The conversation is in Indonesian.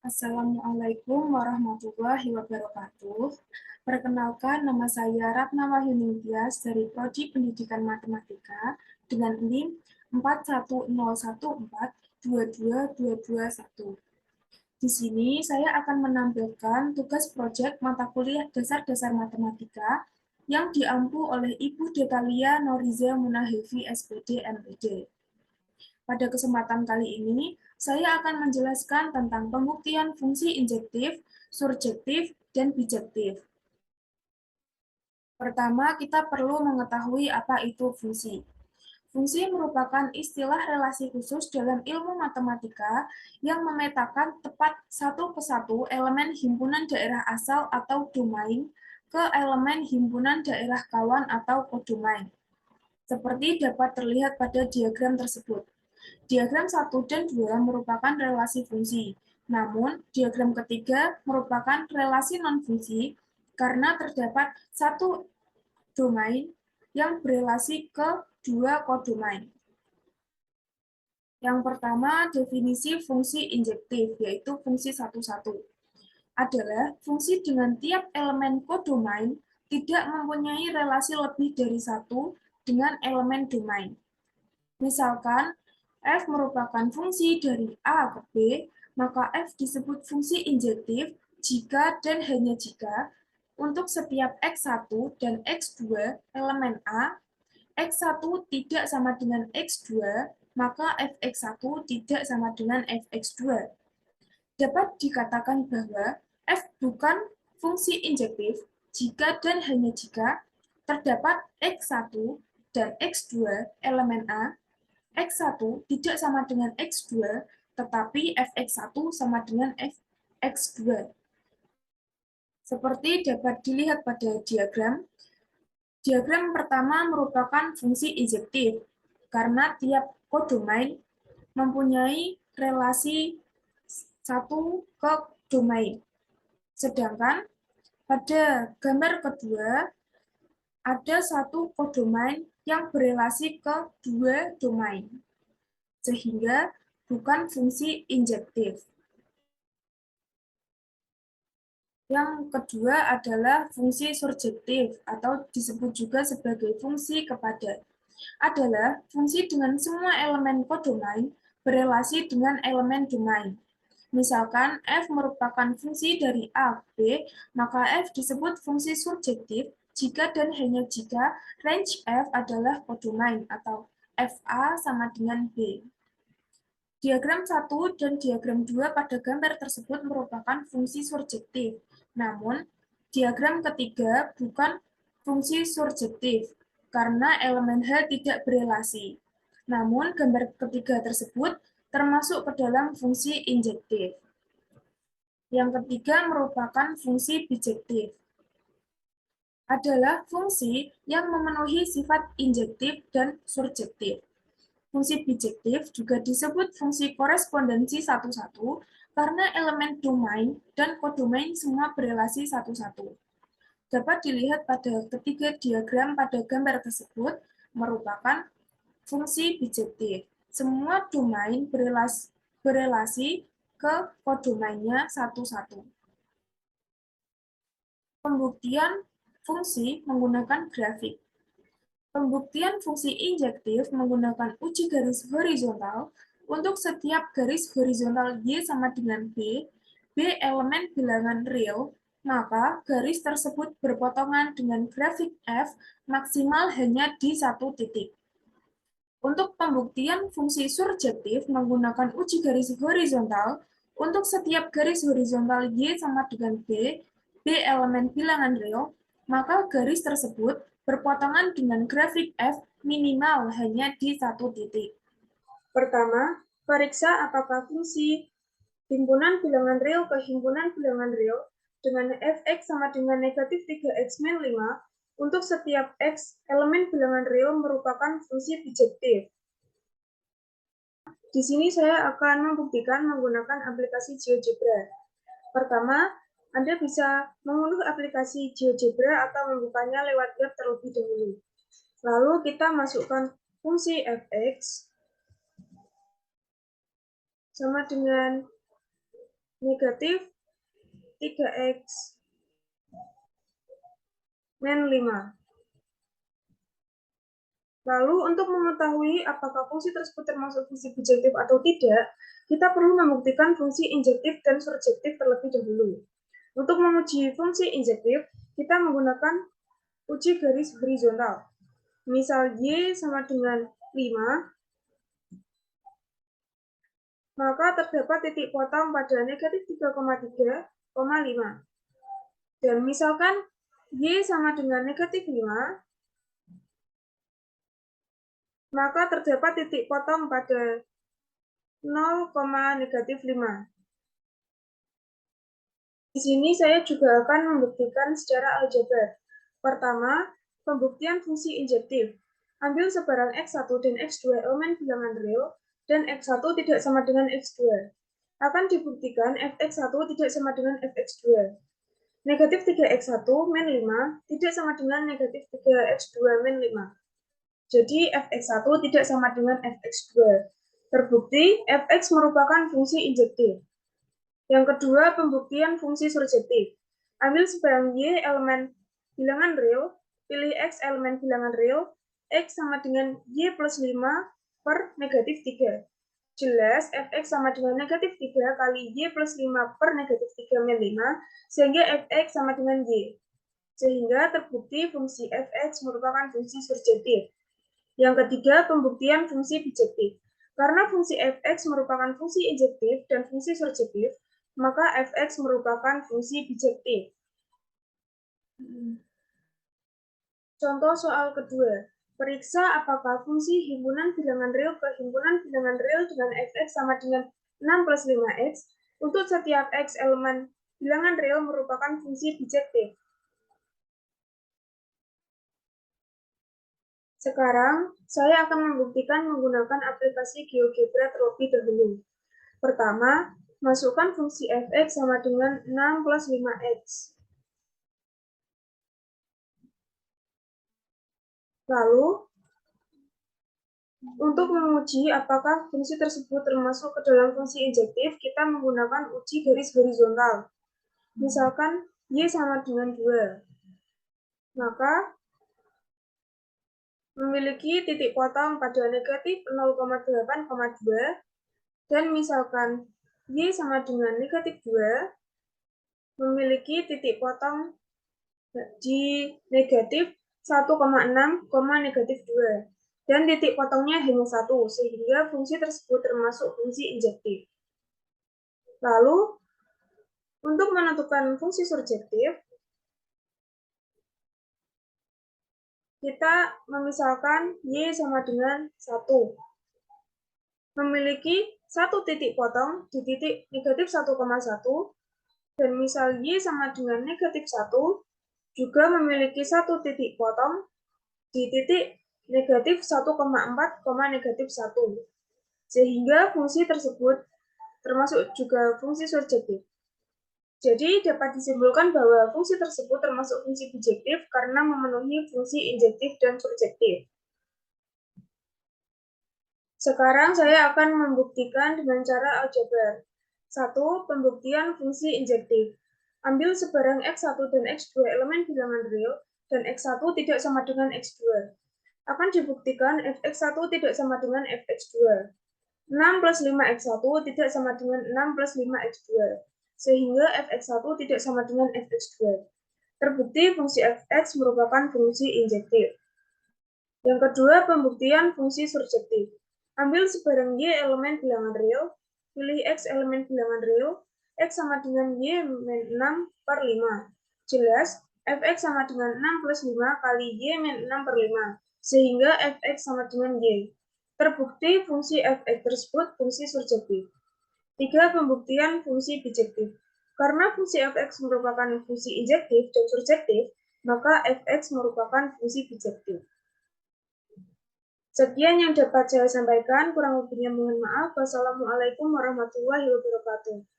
Assalamualaikum warahmatullahi wabarakatuh. Perkenalkan, nama saya Ratna Wahyuningtyas dari Prodi Pendidikan Matematika dengan NIM 41014222221. Di sini saya akan menampilkan tugas proyek mata kuliah dasar-dasar matematika yang diampu oleh Ibu Detalia Noriza Munahevi SPD MPD. Pada kesempatan kali ini, saya akan menjelaskan tentang pembuktian fungsi injektif, surjektif, dan bijektif. Pertama, kita perlu mengetahui apa itu fungsi. Fungsi merupakan istilah relasi khusus dalam ilmu matematika yang memetakan tepat satu persatu elemen himpunan daerah asal atau domain ke elemen himpunan daerah kawan atau kodomain, seperti dapat terlihat pada diagram tersebut. Diagram 1 dan 2 merupakan relasi fungsi, namun diagram ketiga merupakan relasi non-fungsi karena terdapat satu domain yang berelasi ke dua kodomain. Yang pertama, definisi fungsi injektif, yaitu fungsi satu-satu, adalah fungsi dengan tiap elemen kodomain tidak mempunyai relasi lebih dari satu dengan elemen domain. Misalkan, f merupakan fungsi dari A ke B, maka f disebut fungsi injektif jika dan hanya jika untuk setiap x1 dan x2 elemen A, x1 tidak sama dengan x2, maka fx1 tidak sama dengan fx2. Dapat dikatakan bahwa f bukan fungsi injektif jika dan hanya jika terdapat x1 dan x2 elemen A, X1 tidak sama dengan X2, tetapi Fx1 sama dengan Fx2. Seperti dapat dilihat pada diagram, diagram pertama merupakan fungsi injektif, karena tiap kodomain mempunyai relasi satu ke domain. Sedangkan pada gambar kedua, ada satu kodomain yang berelasi ke dua domain, sehingga bukan fungsi injektif. Yang kedua adalah fungsi surjektif atau disebut juga sebagai fungsi kepada. Adalah fungsi dengan semua elemen kodomain berelasi dengan elemen domain. Misalkan f merupakan fungsi dari A ke B, maka f disebut fungsi surjektif jika dan hanya jika range f adalah kodomain atau fa sama dengan B. Diagram 1 dan diagram 2 pada gambar tersebut merupakan fungsi surjektif. Namun, diagram ketiga bukan fungsi surjektif, karena elemen H tidak berelasi. Namun, gambar ketiga tersebut termasuk ke dalam fungsi injektif. Yang ketiga merupakan fungsi bijektif. Adalah fungsi yang memenuhi sifat injektif dan surjektif. Fungsi bijektif juga disebut fungsi korespondensi satu-satu karena elemen domain dan kodomain semua berelasi satu-satu. Dapat dilihat pada ketiga diagram pada gambar tersebut merupakan fungsi bijektif. Semua domain berelasi ke kodomainnya satu-satu. Pembuktian fungsi menggunakan grafik. Pembuktian fungsi injektif menggunakan uji garis horizontal untuk setiap garis horizontal Y sama dengan B elemen bilangan real, maka garis tersebut berpotongan dengan grafik F maksimal hanya di satu titik. Untuk pembuktian fungsi surjektif menggunakan uji garis horizontal, untuk setiap garis horizontal Y sama dengan B elemen bilangan real, maka garis tersebut berpotongan dengan grafik F minimal hanya di satu titik. Pertama, periksa apakah fungsi himpunan bilangan real ke himpunan bilangan real dengan fx sama dengan negatif 3x-5 untuk setiap x elemen bilangan real merupakan fungsi bijektif. Di sini saya akan membuktikan menggunakan aplikasi GeoGebra. Pertama, Anda bisa mengunduh aplikasi GeoGebra atau membukanya lewat web terlebih dahulu. Lalu kita masukkan fungsi fx sama dengan negatif 3x min 5. Lalu untuk mengetahui apakah fungsi tersebut termasuk fungsi bijektif atau tidak, kita perlu membuktikan fungsi injektif dan surjektif terlebih dahulu. Untuk menguji fungsi injektif, kita menggunakan uji garis horizontal. Misal Y sama dengan 5, maka terdapat titik potong pada negatif 3,3, 5. Dan misalkan Y sama dengan negatif 5, maka terdapat titik potong pada 0, negatif 5. Di sini saya juga akan membuktikan secara aljabar. Pertama, pembuktian fungsi injektif. Ambil sebarang X1 dan X2 elemen bilangan real, dan X1 tidak sama dengan X2. Akan dibuktikan Fx1 tidak sama dengan Fx2. Negatif 3x1 min 5 tidak sama dengan negatif 3x2 min 5. Jadi Fx1 tidak sama dengan Fx2. Terbukti Fx merupakan fungsi injektif. Yang kedua, pembuktian fungsi surjektif. Ambil sebarang Y elemen bilangan real, pilih X elemen bilangan real, X sama dengan Y plus 5 per negatif 3. Jelas Fx sama dengan negatif 3 kali Y plus 5 per negatif 3 min 5, sehingga Fx sama dengan Y. Sehingga terbukti fungsi Fx merupakan fungsi surjektif. Yang ketiga, pembuktian fungsi bijektif. Karena fungsi Fx merupakan fungsi injektif dan fungsi surjektif, maka Fx merupakan fungsi bijektif. Contoh soal kedua. Periksa apakah fungsi himpunan bilangan real ke himpunan bilangan real dengan Fx sama dengan 6 plus 5x untuk setiap x elemen bilangan real merupakan fungsi bijektif. Sekarang, saya akan membuktikan menggunakan aplikasi GeoGebra terlebih dahulu. Pertama, masukkan fungsi Fx sama dengan 6 plus 5x. Lalu, untuk menguji apakah fungsi tersebut termasuk ke dalam fungsi injektif, kita menggunakan uji garis horizontal. Misalkan Y sama dengan 2. Maka, memiliki titik potong pada negatif 0,8,2, dan misalkan Y sama dengan negatif 2, memiliki titik potong di negatif 1,6, negatif 2. Dan titik potongnya hanya 1, sehingga fungsi tersebut termasuk fungsi injektif. Lalu, untuk menentukan fungsi surjektif, kita memisalkan Y sama dengan 1. Memiliki satu titik potong di titik negatif 1,1, dan misal Y sama dengan negatif 1, juga memiliki satu titik potong di titik negatif 1,4, negatif 1. Sehingga fungsi tersebut termasuk juga fungsi surjektif. Jadi dapat disimpulkan bahwa fungsi tersebut termasuk fungsi bijektif karena memenuhi fungsi injektif dan surjektif. Sekarang saya akan membuktikan dengan cara aljabar. 1. Pembuktian fungsi injektif. Ambil sebarang X1 dan X2 elemen bilangan real, dan X1 tidak sama dengan X2. Akan dibuktikan Fx1 tidak sama dengan Fx2. 6 plus 5x1 tidak sama dengan 6 plus 5x2. Sehingga Fx1 tidak sama dengan Fx2. Terbukti fungsi Fx merupakan fungsi injektif. Yang kedua, pembuktian fungsi surjektif. Ambil sebarang Y elemen bilangan real, pilih X elemen bilangan real, X sama dengan Y min 6 per 5. Jelas, Fx sama dengan 6 plus 5 kali Y min 6 per 5, sehingga Fx sama dengan Y. Terbukti fungsi Fx tersebut fungsi surjektif. 3. Pembuktian fungsi bijektif. Karena fungsi Fx merupakan fungsi injektif dan surjektif, maka Fx merupakan fungsi bijektif. Sekian yang dapat saya sampaikan, kurang lebihnya mohon maaf. Wassalamualaikum warahmatullahi wabarakatuh.